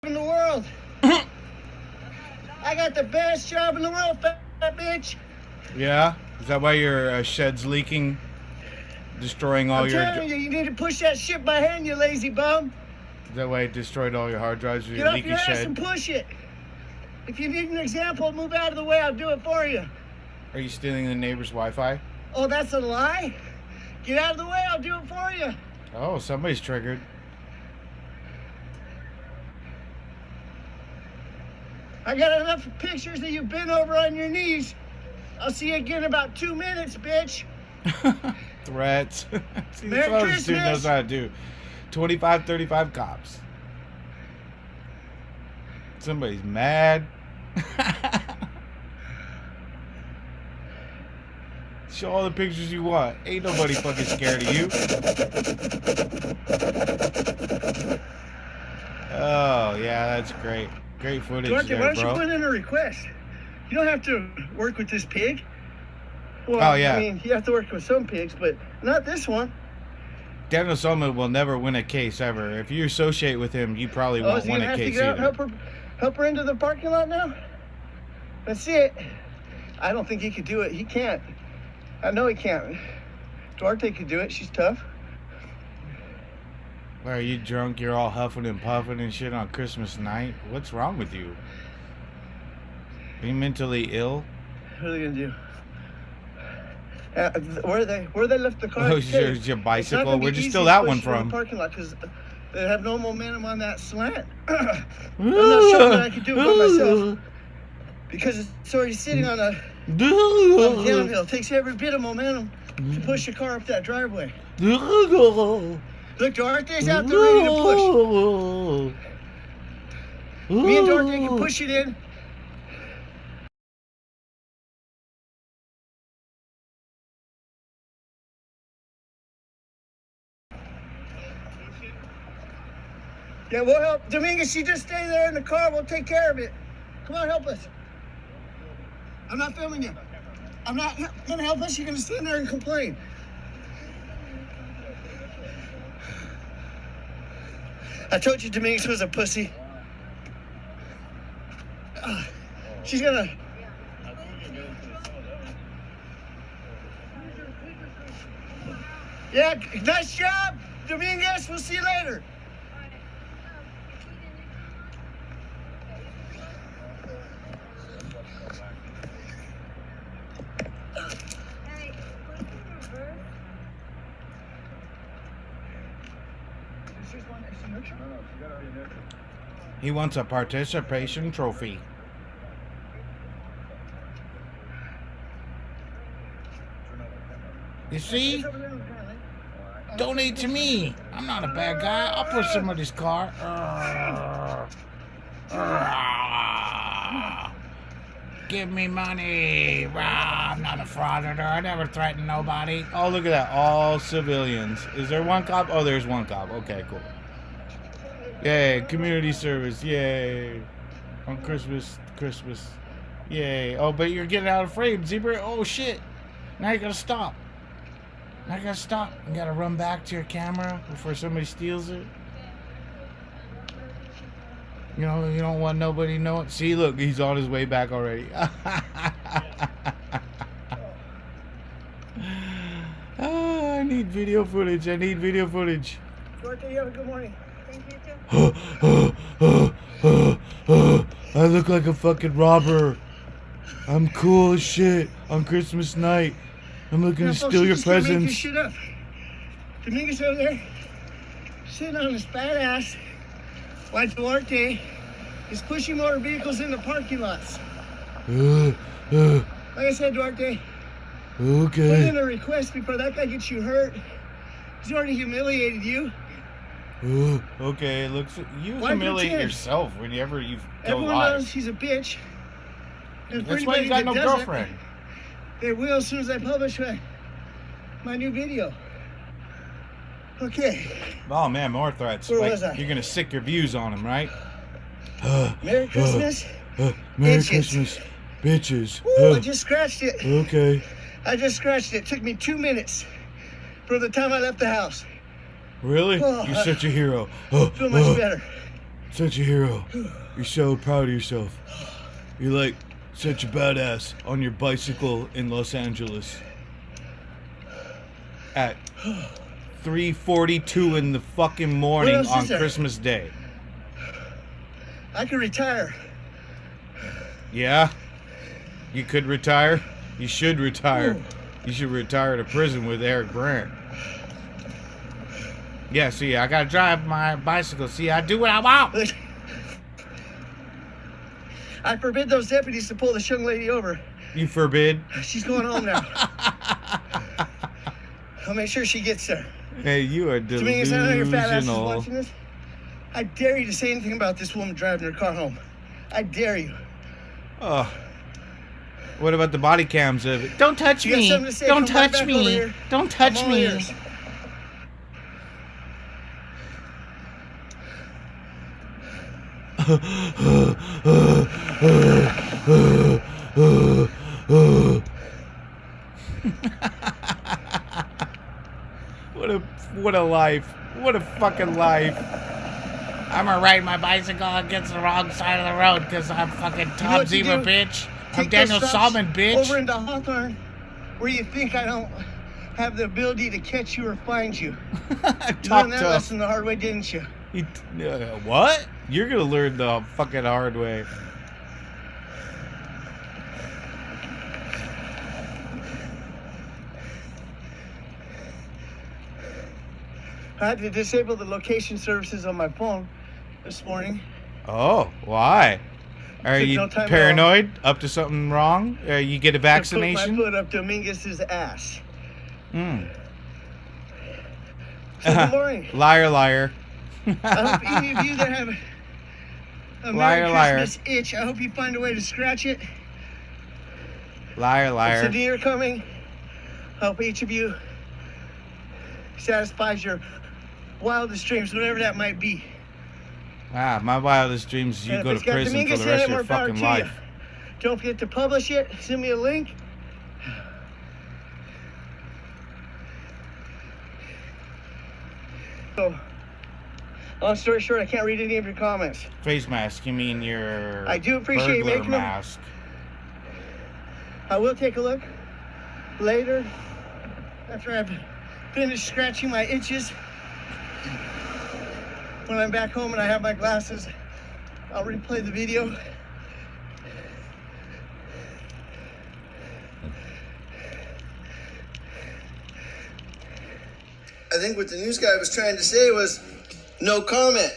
in the world. I got the best job in the world, fat bitch. Yeah? Is that why your shed's leaking? Destroying all your... I'm telling you, you need to push that shit by hand, you lazy bum. Is that why it destroyed all your hard drives with Get your off leaky your ass shed? and push it. If you need an example, move out of the way. I'll do it for you. Are you stealing the neighbor's Wi-Fi? Oh, that's a lie? Get out of the way. I'll do it for you. Oh, somebody's triggered. I got enough pictures that you've been over on your knees. I'll see you again in about 2 minutes, bitch. Threats. See, Merry that's all this Christmas. dude knows how to do. 25, 35 cops. Somebody's mad. Show all the pictures you want. Ain't nobody fucking scared of you. Oh, yeah, that's great. Great footage Dorothy, there, why don't bro. you put in a request? You don't have to work with this pig. Well, Oh, yeah. I mean, you have to work with some pigs, but not this one. Daniel Solomon will never win a case ever. If you associate with him, you probably Oh, won't is he win gonna a have to case get out and either. help her into the parking lot now? That's it. I don't think he could do it. He can't. I know he can't. Duarte could do it. She's tough. Why, are you drunk? You're all huffing and puffing and shit on Christmas night? What's wrong with you? Are you mentally ill? What are they gonna do? Where they left the car? Oh, your bicycle? Where'd you steal that one from? Parking lot because they have no momentum on that slant. I'm not sure that I could do it by myself because it's already sitting on a downhill. It takes every bit of momentum to push the car up that driveway. Look, Duarte's out there ready to push. Me and Duarte can push it in. Yeah, we'll help. Dominguez, you just stay there in the car. We'll take care of it. Come on, help us. I'm not filming you. I'm not going to help us. You're going to stand there and complain. I told you Dominguez was a pussy. She's going to... Yeah, nice job, Dominguez. We'll see you later. He wants a participation trophy. You see? Donate to me. I'm not a bad guy. I'll push somebody's car. Give me money. I'm not a frauditor. I never threaten nobody. Oh, look at that. All civilians. Is there one cop? Oh, there's one cop. Okay, cool. Yay. Community service. Yay. On Christmas. Yay. Oh, but you're getting out of frame, Zebra. Oh, shit. Now you gotta stop. You gotta run back to your camera before somebody steals it. You know, you don't want nobody knowing. See, look, he's on his way back already. Oh, I need video footage. Duarte, you have a good morning. Thank you, too. I look like a fucking robber. I'm cool as shit on Christmas night. I'm looking to steal your presents. Make your shit up. Dominguez over there, sitting on his fat ass, while Duarte is pushing motor vehicles in the parking lots. Like I said, Duarte, put in a request before that guy gets you hurt. He's already humiliated you. Okay, it looks you humiliate yourself whenever you go Everyone live. knows he's a bitch. And That's why you got no girlfriend. They will as soon as I publish my new video. Okay. Oh man, more threats. Where was I? You're gonna sick your views on him, right? Merry Christmas. Merry Christmas, bitches. Ooh, I just scratched it. Okay. I just scratched it. It took me 2 minutes from the time I left the house. Really? Oh, You're such a hero. Feel much better. Such a hero. You're so proud of yourself. You're like such a badass on your bicycle in Los Angeles at 3:42 in the fucking morning on Christmas Day. I could retire. Yeah? You could retire? You should retire. Ooh. You should retire to prison with Eric Grant. Yeah, see, I gotta drive my bicycle. See, I do what I want. I forbid those deputies to pull this young lady over. You forbid? She's going home now. I'll make sure she gets there. Hey, you are delusional. Dominguez, I know your fat ass is watching this. I dare you to say anything about this woman driving her car home. I dare you. Oh. What about the body cams of it? Don't touch me. Don't touch me. Don't touch me. What a life. What a fucking life. I'm gonna ride my bicycle against the wrong side of the road because I'm fucking Tom Zima, bitch. I'm Daniel Salmon, bitch. Over into Hawthorne, where you think I don't have the ability to catch you or find you. You learned that lesson the hard way, didn't you? What? You're gonna learn the fucking hard way. I had to disable the location services on my phone this morning. Oh, why? Are you paranoid? Up to something wrong? You get a vaccination? I put my foot up Dominguez's ass. Hmm. So good morning. Liar, liar. I hope any of you that have a Merry Christmas itch, I hope you find a way to scratch it. Liar, liar. It's a deer coming. I hope each of you satisfies your wildest dreams, whatever that might be. Ah, my wildest dreams is you go to prison for the rest of your fucking life. Don't forget to publish it. Send me a link. So, long story short, I can't read any of your comments. Face mask, you mean your I do appreciate you making mask. Them. I will take a look later after I've finished scratching my itches. When I'm back home and I have my glasses, I'll replay the video. I think what the news guy was trying to say was, no comment.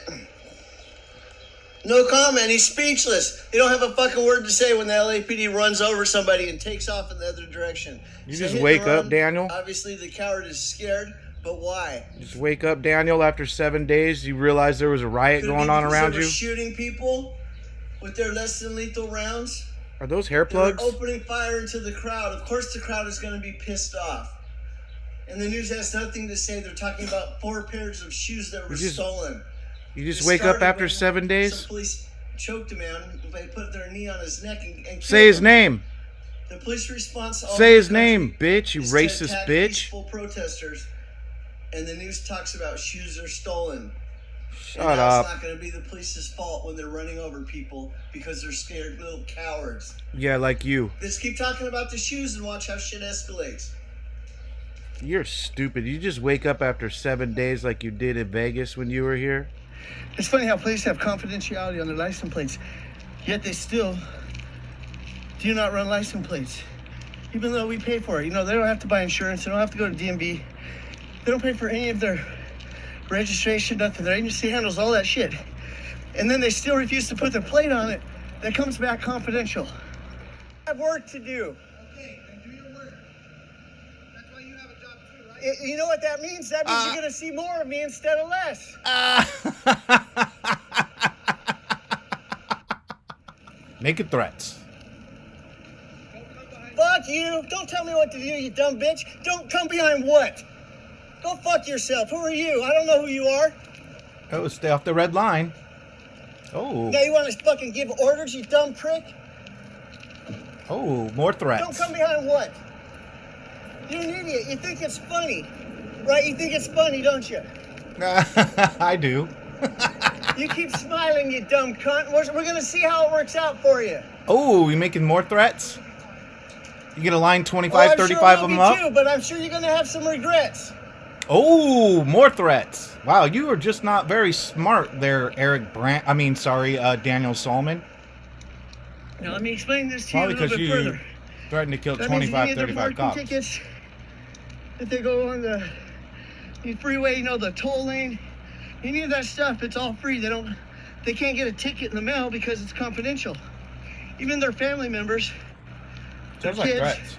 No comment. He's speechless. He don't have a fucking word to say when the LAPD runs over somebody and takes off in the other direction. You just wake up, Daniel. Obviously, the coward is scared, but why? Just wake up, Daniel. After 7 days, you realize there was a riot going on around you. Shooting people with their less than lethal rounds. Are those hair plugs? They're opening fire into the crowd. Of course, the crowd is going to be pissed off. And the news has nothing to say. They're talking about 4 pairs of shoes that were stolen. You just wake up after 7 days? Some police choked a man. They put their knee on his neck and say his name. The police response. Say his name, bitch. You racist bitch. Peaceful protesters. And the news talks about shoes are stolen. Shut up. It's not going to be the police's fault when they're running over people because they're scared little cowards. Yeah, like you. Let's keep talking about the shoes and watch how shit escalates. You're stupid. You just wake up after 7 days like you did in Vegas when you were here. It's funny how police have confidentiality on their license plates, yet they still do not run license plates, even though we pay for it. You know, they don't have to buy insurance. They don't have to go to DMV. They don't pay for any of their registration, nothing. Their agency handles all that shit. And then they still refuse to put their plate on it. That comes back confidential. I have work to do. Okay, then do your work. That's why you have a job too, right? You know what that means? That means you're going to see more of me instead of less. Naked threats. Fuck you. Don't tell me what to do, you dumb bitch. Don't come behind what? Go fuck yourself. Who are you? I don't know who you are. Oh, stay off the red line. Oh. Now you want to fucking give orders, you dumb prick? Oh, more threats. Don't come behind what? You're an idiot. You think it's funny, right? You think it's funny, don't you? I do. You keep smiling, you dumb cunt. We're gonna see how it works out for you. Oh, we making more threats? You get a line 25, Oh, I'm 35 sure of will them be up? too, but I'm sure you're gonna have some regrets. Oh, more threats. Wow, you are just not very smart there, Daniel Solomon. Now let me explain this to you a Probably little because bit you further. threatened to kill That means 25, any of the 35 parking cops. tickets, if they go on the freeway, you know, the toll lane, any of that stuff, it's all free. They can't get a ticket in the mail because it's confidential. Even their family members, their Sounds like kids, threats.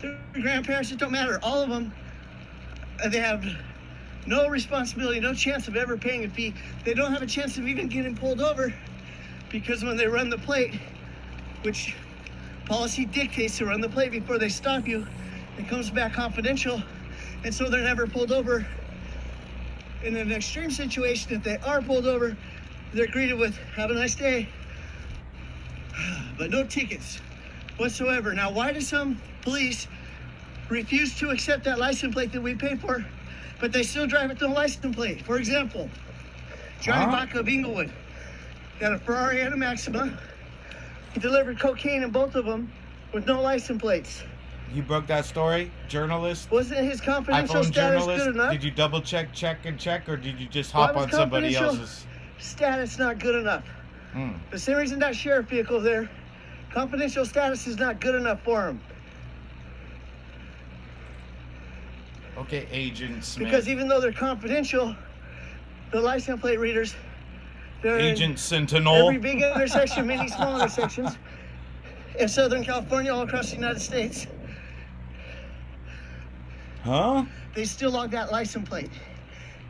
their grandparents, it don't matter. All of them, they have no responsibility, no chance of ever paying a fee. They don't have a chance of even getting pulled over because when they run the plate, which policy dictates to run the plate before they stop you, it comes back confidential, and so they're never pulled over. In an extreme situation, if they are pulled over, they're greeted with, "Have a nice day," but no tickets whatsoever. Now, why do some police refuse to accept that license plate that we pay for, but they still drive with no license plate? For example, Johnny Baca of Inglewood got a Ferrari and a Maxima. He delivered cocaine in both of them with no license plates. You broke that story, journalist? Wasn't his confidential iPhone status journalist? good enough? Did you double check, or did you just Why hop was on somebody confidential else's? status not good enough? The same reason that sheriff vehicle there, confidential status is not good enough for him. Okay, Agent Smith. Because even though they're confidential, the license plate readers, they're Agent in Sentinel. every big intersection, many small intersections in Southern California, all across the United States. Huh? They still log that license plate.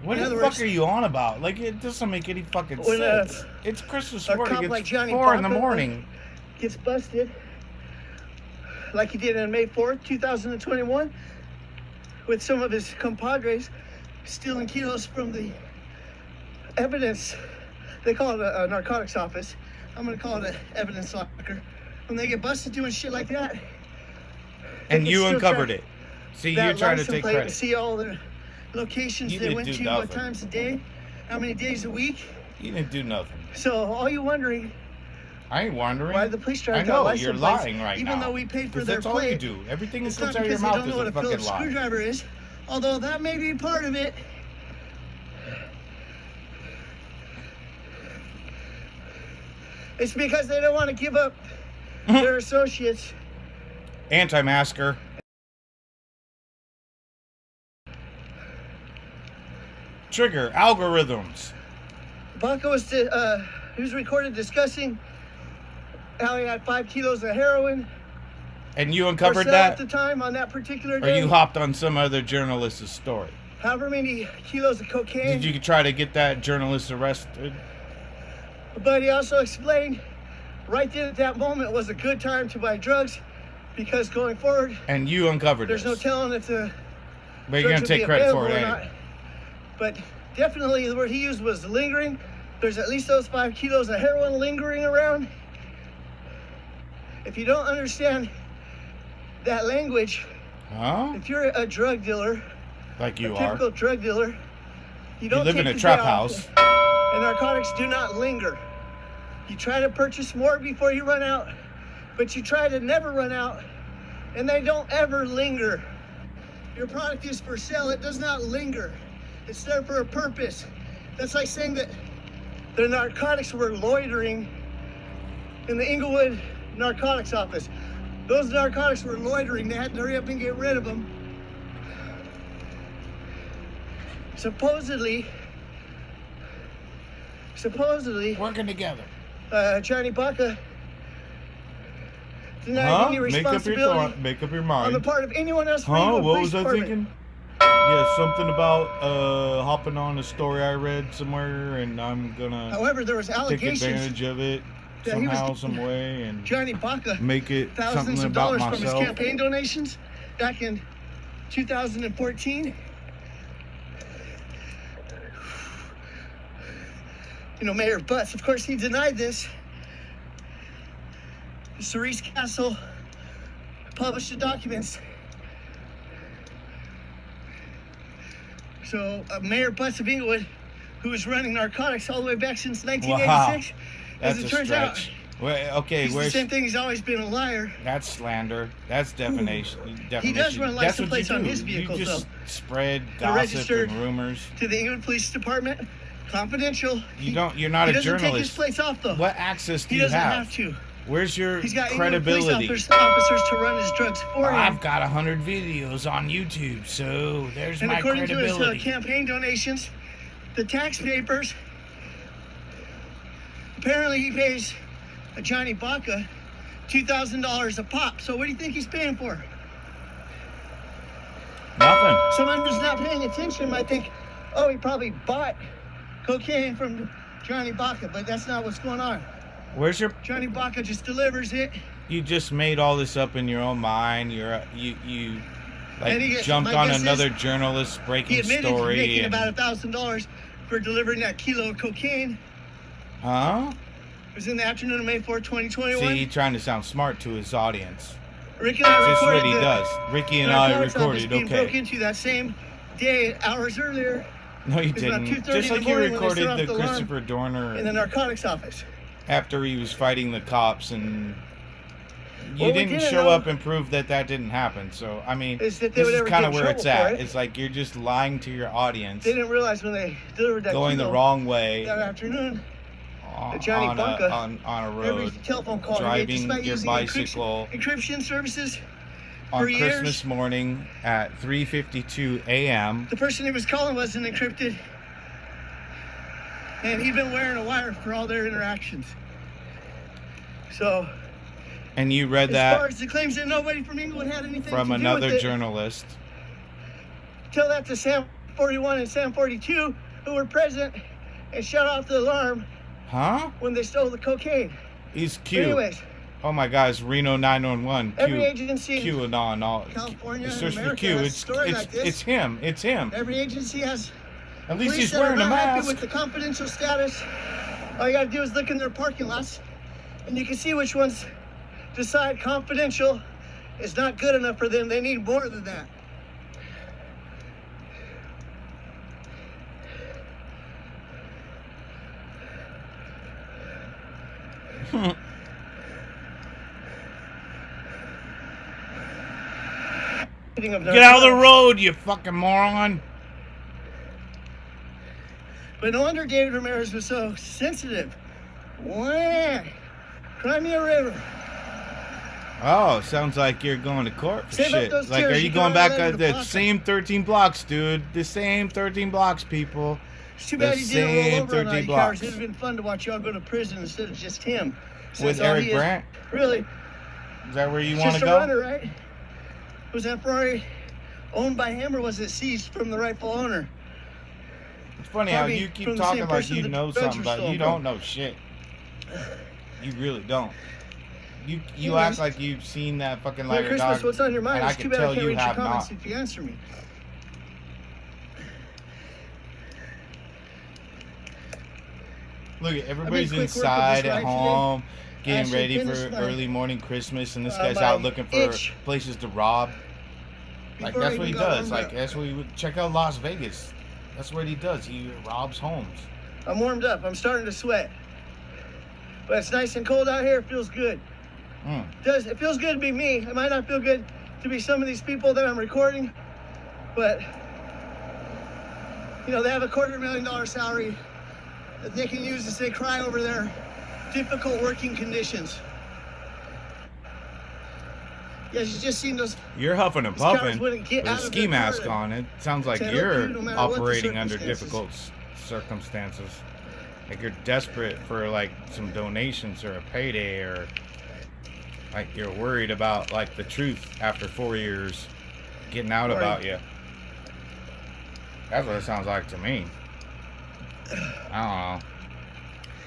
What In the other fuck words, are you on about? Like, it doesn't make any fucking when sense. It's Christmas a morning. cop It's like Johnny 4 in the Baca morning. gets busted, like he did on May 4th, 2021, with some of his compadres stealing kilos from the evidence. They call it a narcotics office. I'm gonna call it an evidence locker. When they get busted doing shit like that, And you uncovered it. See, you're trying to take credit. See all the locations You they didn't went do to, nothing. what times a day, how many days a week. You didn't do nothing. So all you wondering I ain't wondering. why the police I drive know, license you're plates, lying right even now. though we paid for 'Cause their that's all you plate. do. Everything that It's comes not out of your because they mouth don't is know what a a fucking Phillips lie. screwdriver is, although that may be part of it. It's because they don't want to give up their associates. Anti-masker. Trigger algorithms. Baca was he was recorded discussing how he had 5 kilos of heroin. And you for uncovered sale that? at the time on that particular Or day. you hopped on some other journalist's story? However many kilos of cocaine. Did you try to get that journalist arrested? But he also explained right then at that moment was a good time to buy drugs because going forward, And you uncovered there's no this. telling if the But you're drugs going would to take be credit for available it or anyway. not. But definitely the word he used was lingering. There's at least those 5 kilos of heroin lingering around. If you don't understand that language, Huh? if you're a drug dealer, Like you a are. typical drug dealer, you You don't live in take a the trap day off. house. And narcotics do not linger. You try to purchase more before you run out, but you try to never run out, and they don't ever linger. Your product is for sale, it does not linger. It's there for a purpose. That's like saying that the narcotics were loitering in the Inglewood narcotics office. Those narcotics were loitering, they had to hurry up and get rid of them. Supposedly, Working together. Johnny Baca denied any responsibility Make up your on mind. the part of anyone else. Huh? from the What police was I department. thinking? Yeah, something about hopping on a story I read somewhere, and I'm gonna However, there was take allegations advantage of it that he was somehow, getting some way, and Johnny Baca make it thousands something of about dollars from his myself. campaign donations back in 2014. You know, Mayor Butts, of course, he denied this. Cerise Castle published the documents. So Mayor Butts of Inglewood, who was running narcotics all the way back since 1986. Wow. As That's it a turns stretch. Well, okay, he's the where's same thing. He's always been a liar. that's slander. That's defamation. He does run That's license what plates you on do. his vehicles, You just though. spread They're gossip registered and rumors. To the England Police Department, confidential. You're not he a doesn't journalist. take his plates off, though. What access do He you doesn't have? have to. Where's your He's got credibility? police officers to run his drugs for him. I've got 100 videos on YouTube, so there's And my according to credibility. his campaign donations, the tax papers, apparently he pays a Johnny Baca $2,000 a pop. So what do you think he's paying for? Nothing. Someone who's not paying attention might think, oh, he probably bought cocaine from Johnny Baca, but that's not what's going on. Where's your? Johnny Baca just delivers it. You just made all this up in your own mind. You And he jumped my on guess is another journalist's He breaking admitted story. making and, about $1,000 for delivering that kilo of cocaine. huh? It was in the afternoon of May 4, 2021. See, trying to sound smart to his audience. Ricky and I This is recorded what he the does. Ricky and I narcotics office recorded. being broke Okay. into that same day, hours earlier, No, you It's about didn't. 2:30 Just in like the you morning when they set recorded off the the alarm Christopher Dorner in the narcotics office. after he was fighting the cops, and you What we didn't didn't show know up and prove that didn't happen. So I mean, is that they this would is ever kind get of in where it's trouble for at. it. It's like you're just lying to your audience, They didn't realize when they delivered that going the kilo wrong way that afternoon. on, Johnny Baca, on a Every road, telephone call he made, driving despite your using bicycle encryption services on for years. Christmas morning at 3:52 a.m. The person he was calling wasn't encrypted, and he'd been wearing a wire for all their interactions. So, And you read as far that as the claims that nobody from England had anything from to do another with it, journalist. tell that to Sam 41 and Sam 42, who were present and shut off the alarm Huh? when they stole the cocaine. He's But cute. anyways, Oh my gosh, Reno 911. every Q, agency in QAnon. All. California and Search for America Q. has a It's story like this. it's him. It's him. Every agency has At least police he's that are wearing a not happy mask. with the confidential status. All you gotta do is look in their parking lots, and you can see which ones decide confidential is not good enough for them. They need more than that. Get out of the road, you fucking moron. But no wonder David Ramirez was so sensitive. Wah! Cry me a river. Oh, sounds like you're going to court for Save up shit. those Like, tears, are you you can going back run on into the pocket. same 13 blocks, dude? The same 13 blocks, people. It's too bad The he didn't roll same over on all 13 you cowards. blocks. It'd have been fun to watch y'all go to prison instead of just him. With Since all Eric he is- Brandt? Really? Is that where you It's want to just a go? runner, right? Was that Ferrari owned by him or was it seized from the rightful owner? It's funny how Probably you keep from the talking same like person you the know drugs something, were but stolen you from. don't know shit. You really don't. You Anyways, act like you've seen that fucking Merry lighter Christmas, dog. what's on your mind? and I It's too can bad I tell can't you read your have comments not. if you answer me. Look, everybody's quick work of inside this at ride home, getting Actually ready finished for my- early morning Christmas, and this guy's my out looking for itch. places to rob. Like, Before I that's what he even got does. warmed Like, up. that's what he would check out Las Vegas. That's what he does. He robs homes. I'm warmed up. I'm starting to sweat. But it's nice and cold out here. It feels good. It feels good to be me. It might not feel good to be some of these people that I'm recording, but you know, they have a $250,000 salary that they can use as they cry over their difficult working conditions. Yeah, you just seen those. You're huffing and These cowards puffing wouldn't get with a out of ski their mask car on. It sounds like to help you're you no matter what the operating under circumstances. difficult circumstances. Like you're desperate for like some donations or a payday, or like you're worried about like the truth after 4 years getting out Right. about you. That's what it sounds like to me. I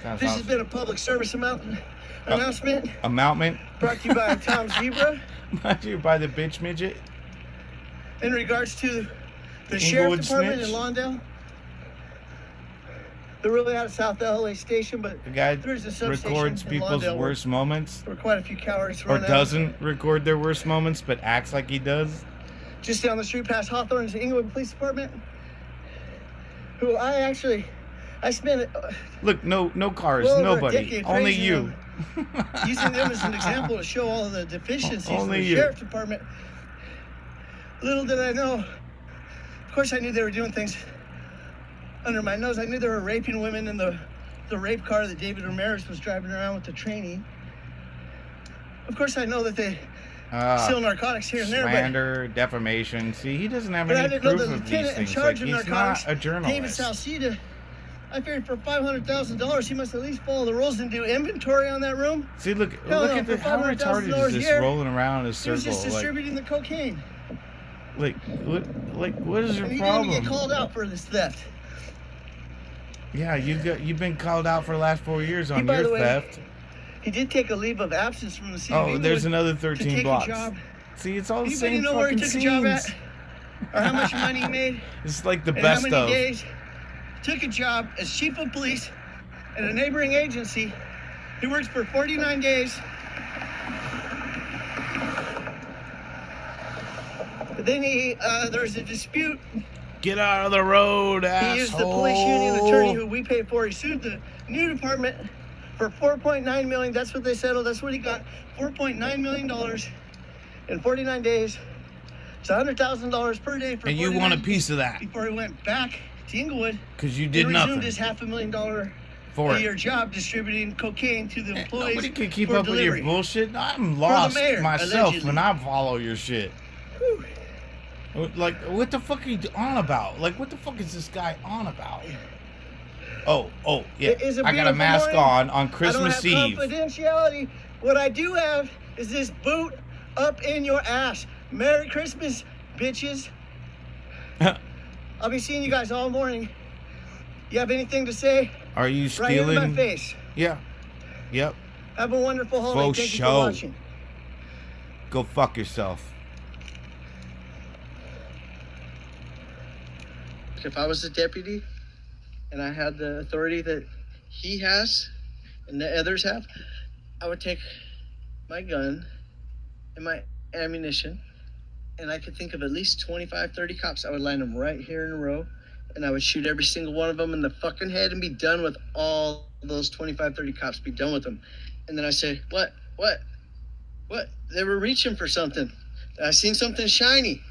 don't know. This has been a public service announcement Amountment brought to you by Tom Zebra brought to you by the bitch midget. in regards to the Inglewood sheriff department snitch. in Lawndale. They're really out of South LA station, but The guy there's a substation records in people's Lawndale worst moments, where quite a few cowards or run out. doesn't record their worst moments, but acts like he does. Just down the street past Hawthorne's Inglewood Police Department, who I actually I spent Look, no cars, well over a nobody, decade only praising you. them, using them as an example to show all the deficiencies in Only the you. sheriff's department. Little did I know. Of course, I knew they were doing things under my nose. I knew they were raping women in the rape car that David Ramirez was driving around with the trainee. Of course, I know that they sell narcotics here and there, Slander, defamation. See, he doesn't have but I any didn't know proof the of these lieutenant in things. charge Like, of he's narcotics, not a journalist. David Salcida. I figured for $500,000, he must at least follow the rules and do inventory on that room. See, look No, at for how retarded is this $500,000 rolling around in a He circle? was just distributing the cocaine. What is your And he problem? didn't get called out for this theft. Yeah, you've been called out for the last 4 years on By your the way, theft. He did take a leave of absence from the city of Oh, Inglewood there's another to 13 take blocks. a job. See, it's all the Anybody same know where he fucking took a job scenes. at? Or how much money he made? It's like the And best how many of. days? Took a job as chief of police at a neighboring agency. He worked for 49 days. But then there was a dispute. Get out of the road, asshole. He used the police union attorney who we pay for. He sued the new department for $4.9 million. That's what they settled. That's what he got. $4.9 million in 49 days. It's $100,000 per day for. And you want a piece of that before he went back to Inglewood. because you did and nothing resumed his $500,000 for a year it. job distributing cocaine to the employees. Nobody can keep for up with your delivery. bullshit. I'm lost mayor, myself allegedly. when I follow your shit. Whew. Like, what the fuck are you on about? Like, what the fuck is this guy on about? Oh, yeah. It is a I got a beautiful mask morning. on Christmas I don't have Eve. confidentiality. What I do have is this boot up in your ass. Merry Christmas, bitches. I'll be seeing you guys all morning. You have anything to say? Are you Right here in stealing? my face. Yeah. Yep. Have a wonderful holiday. Faux Thank you show. for watching. Go fuck yourself. If I was a deputy and I had the authority that he has and the others have, I would take my gun and my ammunition, and I could think of at least 25, 30 cops. I would line them right here in a row, and I would shoot every single one of them in the fucking head and be done with all those 25, 30 cops, be done with them. And then I say, what? They were reaching for something. I seen something shiny.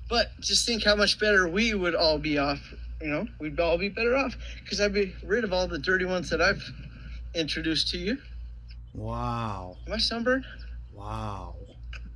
But just think how much better we would all be off, we'd all be better off because I'd be rid of all the dirty ones that I've introduced to you. Wow. Am I sunburned? Wow.